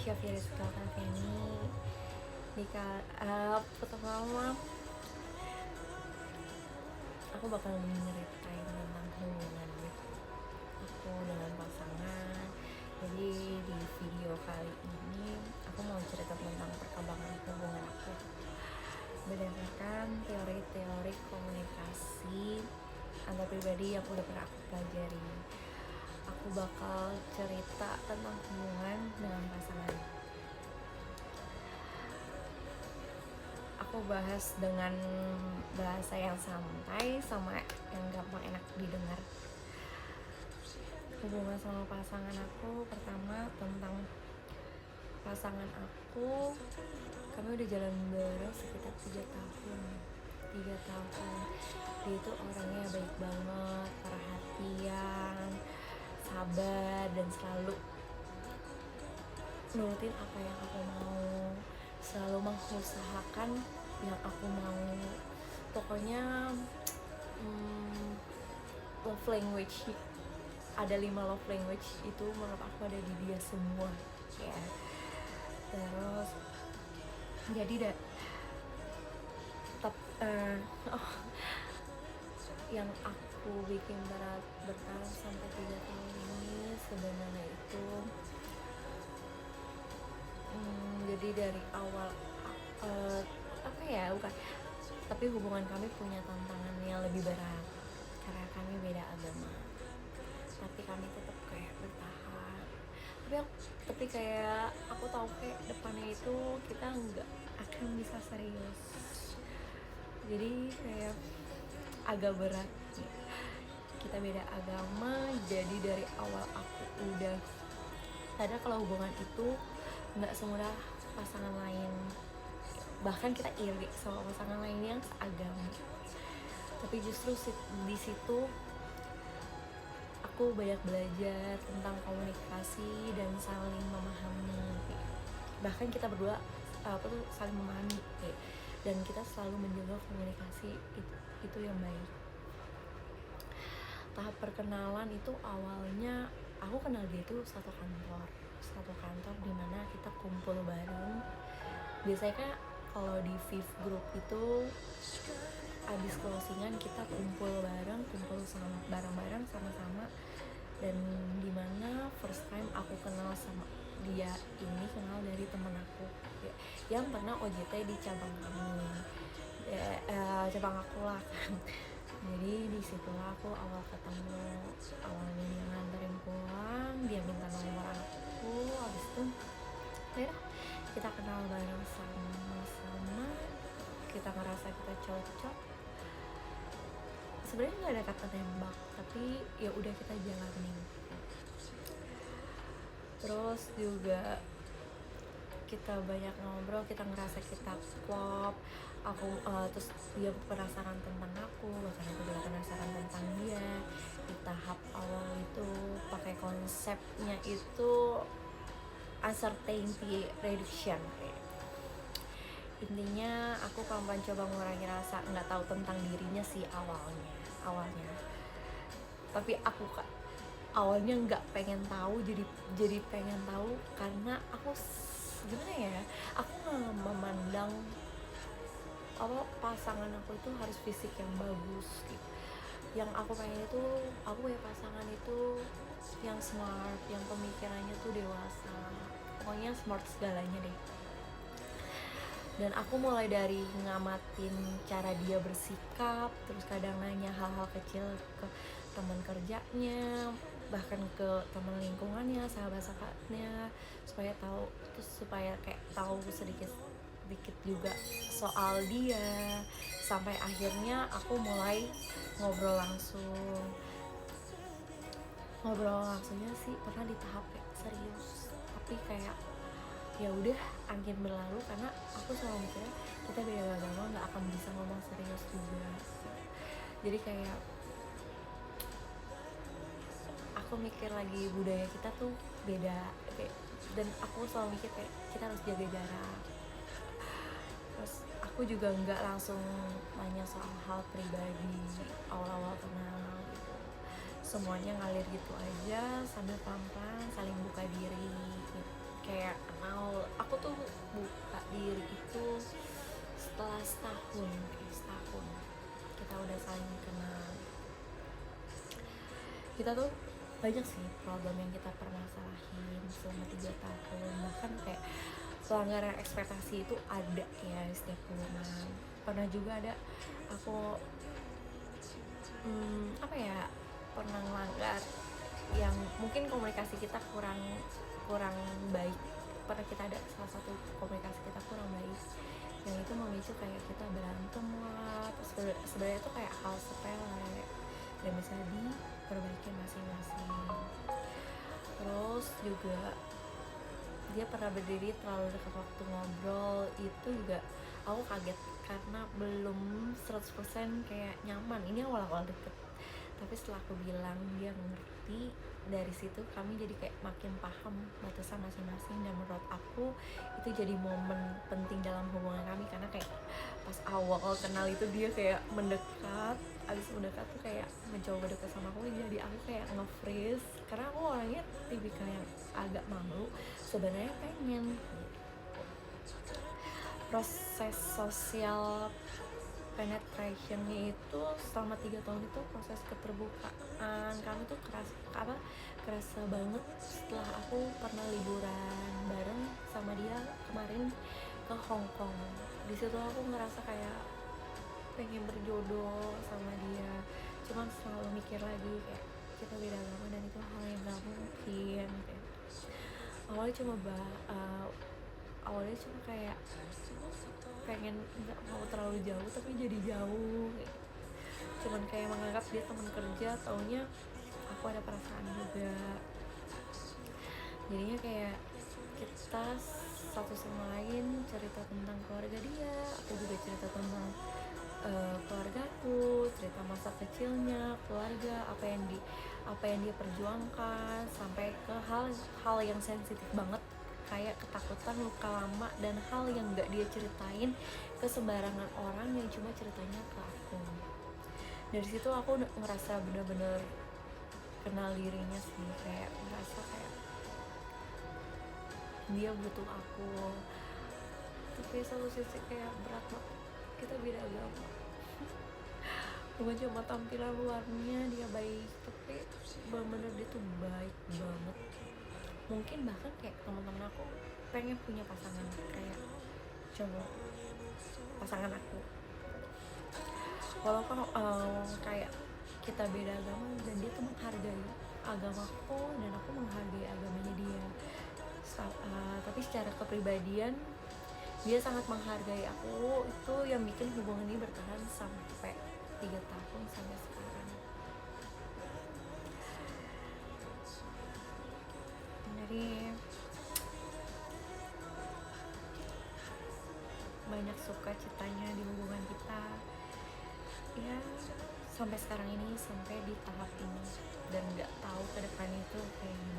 Syafira Kaveni. Pertama aku bakal menceritain tentang hubungan aku dengan pasangan. Jadi di video kali ini aku mau cerita tentang perkembangan hubungan aku berdasarkan teori-teori komunikasi antar pribadi yang udah pernah aku pelajari. Aku bakal cerita tentang hubungan dengan pasangan. Aku bahas dengan bahasa yang santai sama yang gampang enak didengar. Hubungan sama pasangan aku, pertama tentang pasangan aku, kami udah jalan bareng sekitar 3 tahun. Dia itu orangnya baik banget, perhatian, sabar, dan selalu nurutin apa yang aku mau, selalu mengusahakan yang aku mau. Pokoknya love language, ada 5 love language itu menurut aku ada di dia semua ya. Terus jadi yang aku bikin bertahan sampai 3 tahun ini sebenarnya itu jadi dari awal tapi hubungan kami punya tantangan yang lebih berat karena kami beda agama, tapi kami tetap kayak bertahan. Tapi kayak aku tahu kayak depannya itu kita nggak akan bisa serius, jadi kayak agak berat. Kita beda agama, jadi dari awal aku udah sadar kalau hubungan itu nggak semudah pasangan lain, bahkan kita iri sama pasangan lain yang seagama. Tapi justru di situ aku banyak belajar tentang komunikasi dan saling memahami. Bahkan kita berdua saling memahami dan kita selalu menjaga komunikasi itu yang baik. Tahap perkenalan itu awalnya aku kenal dia itu satu kantor dimana kita kumpul bareng. Biasanya kan kalau di Viv Group itu abis closingan kita kumpul bareng-bareng sama-sama. Dan dimana first time aku kenal sama dia ini kenal dari temen aku yang pernah OJT di cabang kami, cabang aku lah kan. Jadi di situ aku awal ketemu, awalnya dia nganterin pulang, dia minta nomor aku, habis itu kita kenal bareng sama-sama, kita ngerasa kita cocok. Sebenarnya nggak ada kata tembak, tapi ya udah kita jalanin. Terus juga kita banyak ngobrol, kita ngerasa kita klop. Terus dia penasaran tentang aku, bahkan aku juga penasaran tentang dia. Di tahap awal itu pakai konsepnya itu uncertainty reduction. Intinya aku pelan-pelan coba mengurangi rasa nggak tahu tentang dirinya sih awalnya. Tapi aku awalnya nggak pengen tahu, jadi pengen tahu karena aku gimana ya, aku nggak memandang pasangan aku itu harus fisik yang bagus gitu. Yang aku pengen itu aku punya pasangan itu yang smart, yang pemikirannya tuh dewasa, pokoknya smart segalanya deh. Dan aku mulai dari ngamatin cara dia bersikap, terus kadang nanya hal-hal kecil ke teman kerjanya, bahkan ke teman lingkungannya, sahabat-sahabatnya, supaya kayak tahu sedikit juga soal dia. Sampai akhirnya aku mulai ngobrol langsungnya sih pernah di tahap kayak serius, tapi kayak ya udah angin berlalu karena aku selalu mikirnya kita beda agama nggak akan bisa ngomong serius juga. Jadi kayak aku mikir lagi budaya kita tuh beda dan aku selalu mikir kayak kita harus jaga jarak. Terus aku juga nggak langsung nanya soal hal pribadi awal-awal kenal gitu. Semuanya ngalir gitu aja sambil pelan-pelan saling buka diri gitu. kayak kenal, aku tuh buka diri itu setelah setahun kita udah saling kenal. Kita tuh banyak sih problem yang kita permasalahin selama 3 tahun, bahkan kayak pelanggaran ekspektasi itu ada ya setiap bulan. Pernah juga ada aku pernah ngelanggar yang mungkin komunikasi kita kurang baik. Pernah kita ada salah satu komunikasi kita kurang baik yang itu memicu kayak kita berantem lah. Sebenarnya itu kayak hal sepele dan bisa diperbaiki masing-masing. Terus juga dia pernah berdiri terlalu dekat waktu ngobrol, itu juga aku kaget karena belum 100% kayak nyaman. Ini awal-awal deket, tapi setelah aku bilang dia ngerti, dari situ kami jadi kayak makin paham batasan masing-masing. Dan menurut aku itu jadi momen penting dalam hubungan kami, karena kayak pas awal kenal itu dia kayak mendekat, abis mendekat tuh kayak mencoba dekat sama aku, jadi aku kayak nge-freeze karena aku orangnya tipikal yang agak malu, sebenarnya pengen. Proses sosial penetrationnya itu selama 3 tahun itu proses keterbukaan kami tuh kerasa banget. Setelah aku pernah liburan bareng sama dia kemarin ke Hong Kong, di situ aku ngerasa kayak pengen berjodoh sama dia, cuman selalu mikir lagi kayak kita beda agama dan itu hal yang gak mungkin. Awalnya cuma kayak pengen nggak mau terlalu jauh tapi jadi jauh, cuman kayak menganggap dia teman kerja, taunya aku ada perasaan juga. Jadinya kayak kita satu sama lain cerita tentang keluarga dia, aku juga cerita tentang keluargaku, cerita masa kecilnya, keluarga, apa yang dia perjuangkan, sampai ke hal yang sensitif banget kayak ketakutan, luka lama, dan hal yang gak dia ceritain ke sembarangan orang, yang cuma ceritanya ke aku. Dari situ aku ngerasa bener-bener kenal dirinya sih, kayak ngerasa kayak dia butuh aku. Tapi satu sisi kayak berat banget, kita beda agama. Bukan cuma tampilan luarnya dia baik, tapi bener-bener dia tuh baik banget. Mungkin bahkan kayak teman-teman aku pengen punya pasangan kayak cowok pasangan aku, walaupun kayak kita beda agama dan dia tuh menghargai agamaku dan aku menghargai agamanya dia. Tapi secara kepribadian dia sangat menghargai aku, itu yang bikin hubungan ini bertahan sampai 3 tahun sampai sekarang. Jadi banyak suka citanya di hubungan kita ya, sampai sekarang ini, sampai di tahap ini, dan nggak tahu ke depannya itu kayak gimana.